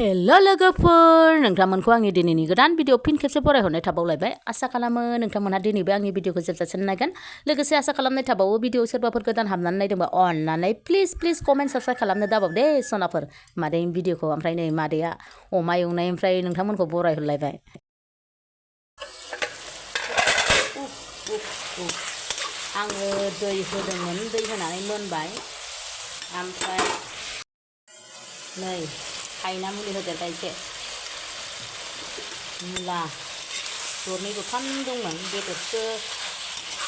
hello लोगोफोर नोंथांमोनखौ आंनि दिनैनि गोदान भिडिअ फिन खेबसे फरायहरनाय थाबावलायबाय आसा खालामो नोंथांमोनहा दिनैबो आंनि भिडिअखौ जोबजासिम नायगोन लोगोसे आसा खालामनाय थाबावो भिडिअ सोरबाफोर गोदान हाबनानै नायदोंबा अननानै प्लिज कमेन्ट साबस्क्राइब खालामनो दाबाव दे सनाफोर मादैनि भिडिअखौ ओमफ्राय नै मादैया अमा एवनायनिफ्राय नोंथांमोनखौ बरायहरलायबाय आङो दै होदोंमोन दै होनानै मोनबाय ओमफ्राय नै खायना मुलि होदेरबाय एसे मुला दरनै दरथाम दंमोन बेदरसो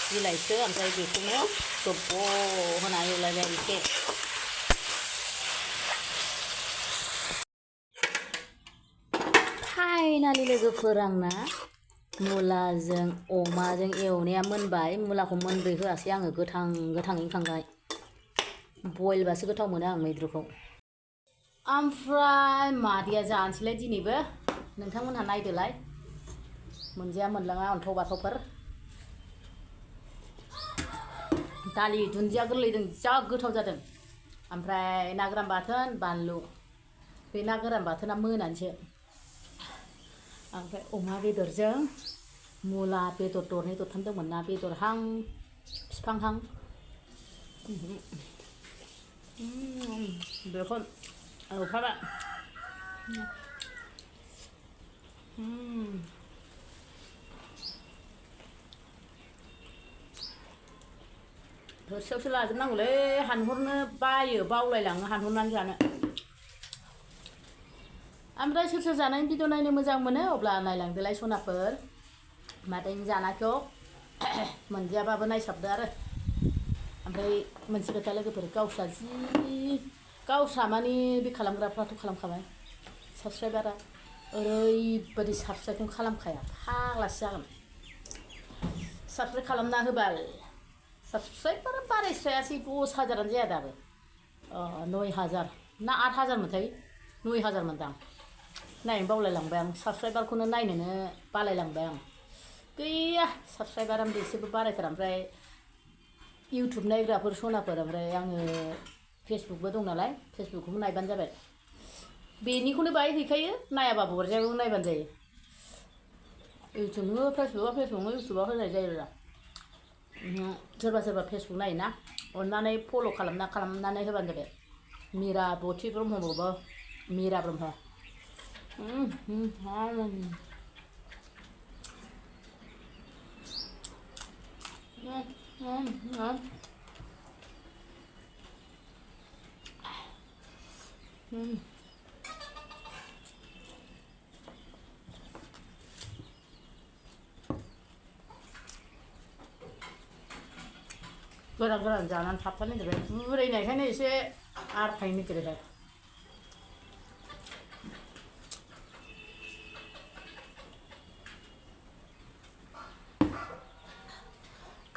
बिलाइसो ओमफ्राय बेखौनो जब्ब' होना एवलायबाय एसे फाइनालि लोगोफोर आंना मुलाजों अमाजों एवनाया मोनबाय मुलाखौ मोनब्रै होआसै आङो गोथाङैनो खांबाय बइलबासो गोथाव मोनो आं मैद्रुखौ ओमफ्राय मादैया जानोसैलाय दिनैबो नोंथांमोनहा नायदोलाय मोनजाया मोनलाङा अन्थाव बाथावफोर दालि दुन्दिया गोरलैजों जा गोथाव जादों ओमफ्राय ना गोरान बाथोन बानलु बे ना गोरान बाथोना मोनानोसो ओमफ्राय अमा बेदरजों मुला बेदर दरनै दरथाम दंमोन ना बेदरहां बिफांहां बेखौ एवफाबाय थोरसियावसो लाजोबनांगौलै हानहरनो बायो बावलायलाङो हानहरनानै जानो ओमफ्राय सोर सोर जानायनि भिडिअ नायनो मोजां मोनो अब्ला नायलांदोलाय सनाफोर मादैनि जानायखौ मोनजायाबाबो नायसाबदो आरो ओमफ्राय मोनसे खोथा लोगोफोर गावस्रा मानि बे खालामग्राफ्राथ' खालामखाबाय साबस्क्राइबारा ओरैबायदि साबस्क्राइबखौनो खालामखाया फाग्लासो जागोन साबस्क्राइब खालामना होबाल साबस्क्राइबारा बारायस्रायासै 10,000आनो जाया दाबो 9,000 ना 8,000 मोनथाय 9,000 मोनदां नायनो बावलायलांबाय आं साबस्क्राइबारखौनो नायनोनो बालायलांबाय आं गैया साबस्क्राइबारा एसेबो बारायथारा ओमफ्राय इउटुब नायग्राफोर सनाफोर ओमफ्राय आङो फेसबुकबो दं नालाय फेसबुकखौबो नायबानो जाबाय बेनिखौनो बाहाय हैखायो नायाबाबो अरजायाबो नायबानो जायो इउटुबनो फेसबुकआव इउटुबाव होनाय जायो सोरबा फेसबुक नायोना अननानै फल' खालामनानै होबानो जाबाय मीरा बथि ब्रह्मबाबो मीरा ब्रह्म गोरान जानानै थाबथानो नागिरबाय बुरैनायखायनो एसे आरखायनो नागिरबाय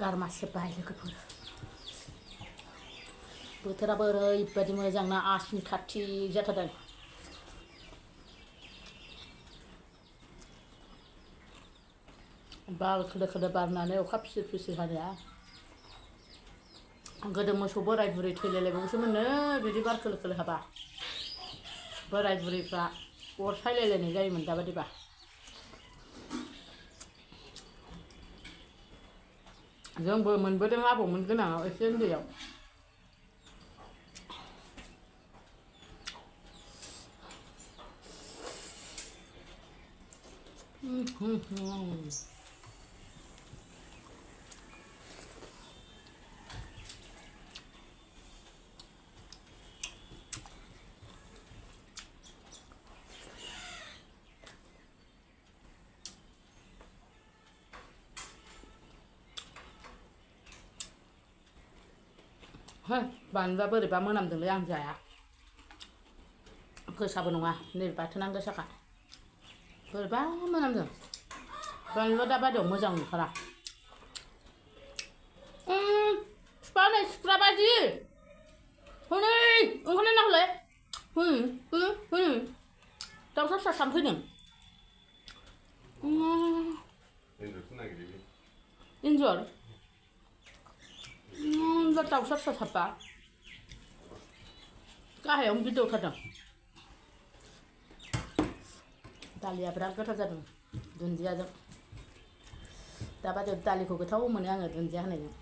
गारमासे बाय लोगोफोर बोथोराबो ओरैबायदि मोजां ना आसिन खाथि जाथारदों बार खोलो खोलो बारनानै अखा फिसि हानाया गोदो मोसौ बोराय बुरै थैलायलायबावोसो मोननो बिदि बार खोलो खोलो हाबा बोराय बुरैफ्रा अर सायलायलायनाय जायोमोन दाबादिबा जोंबो मोनबोदों आबौमोन गोनाङाव एसे उन्दैयाव बानलुआ बोरैबा मोनामदोंलै आं जाया गोसाबो नङा नै बाथोनानो गोसाखा बोरैबा मोनामदों बानलुआ दा बादियाव मोजां नंथारा बिफा नै सिख्रा बादि हनै ओंखारनाय नाहले दाउसा फिसा सानफैदों एन्जर दाउसा फिसा साबा गाहायावनो बिदौथारदों दालिया बिराद गोथाव जादों दुन्दियाजों दा बादियाव दालिखौ गोथाव मोनो आङो दुन्दिया होनायजों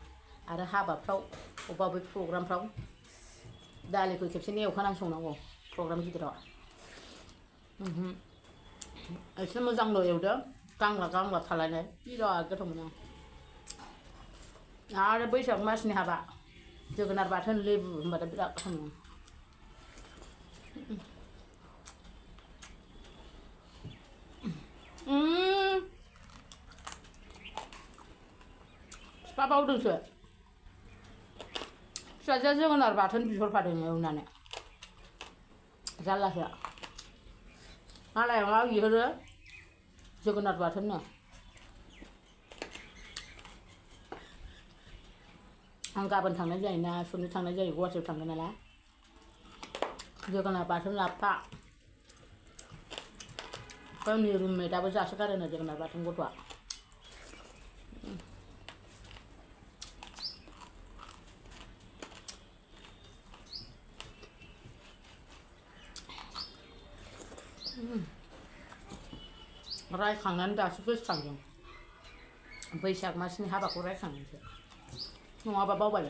आरो हाबाफ्राव अबेबा बबे प्रग्रामफ्राव दालिखौ खेबसेनो एवखानानै संनांगौ प्रग्राम गिदिराव एसे मोजांल' एवदो गांग्ला गांग्ला थालायनाय बिराद गोथाव मोनो आं आरो बैसाग मासनि हाबा जोगोनार बाथोन लेबु होनबाथाय बिराद गोथाव मोनो बिफा बावदोंसो फिसाजोआ जोगोनार बाथोन बिहरफादों एवनानै जारलासो मालाया मा बिहरो जोगोनार बाथोननो आं गाबोन थांनाय जायोना सबनि थांनाय जायो गुवाहाटियाव थांगोन नालाय जोगोनार बाथोन लाबफा गावनि रुममेटआबो जासोगारोनो जोगोनार बाथोन गथ'आ रायखांनानै दासो गोसोखांदों बैसाग मासनि हाबाखौ रायखांनोसो नङाबा बावबाय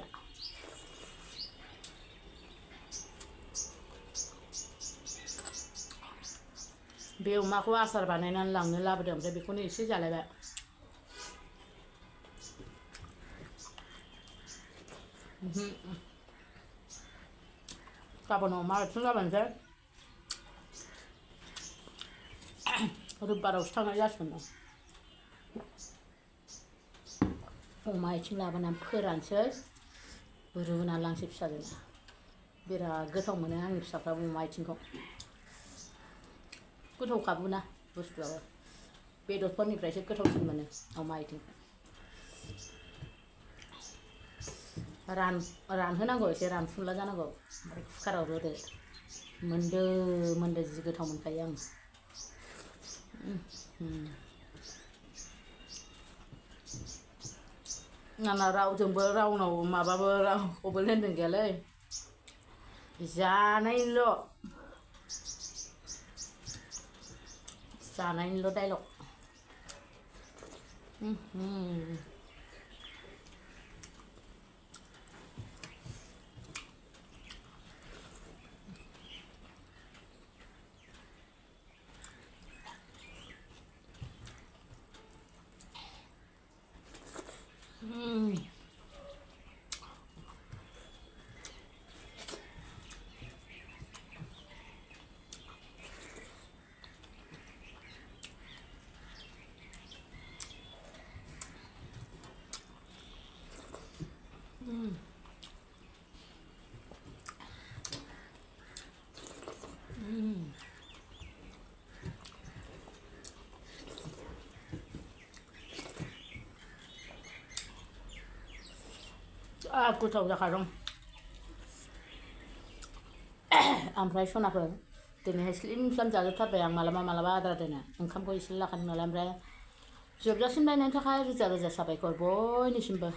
बे अमाखौ आसार बानायनानै लांनो लाबोदों ओमफ्राय बेखौनो एसे जालायबाय गाबोन अमा आथिं लाबोनोसै रबिबारावसो थांनाय जासिगोन अमा आथिं लाबोनानै फोरानसै रुनानै लांसै फिसाजोनो बिराद गोथाव मोनो आंनि फिसाफ्राबो अमा आथिंखौ गोथावखाबोना बुस्थुआबो बेदरफोरनिफ्रायसो गोथावसिन मोनो अमा आथिंखौ रानहोनांगौ एसे रानफुनला जानांगौ ओमफ्राय कुकाराव रुदो मोनदो मोनदो जि गोथाव मोनखायो आं आंना रावजोंबो रावनाव माबाबो रावखौबो लेनदेन गैयालै जानायनिल' डाइलग गोथाव जाखादों ओमफ्राय सनाफोर दिनैहाय स्लिम स्लाम जाजोबथारबाय आं मालाबा मालाबा आद्रा दोनो ओंखामखौ एसे लाखादों नालाय ओमफ्राय जोबजासिम नायनायनि थाखाय रोजा रोजा साबायखर बयनिसिमबो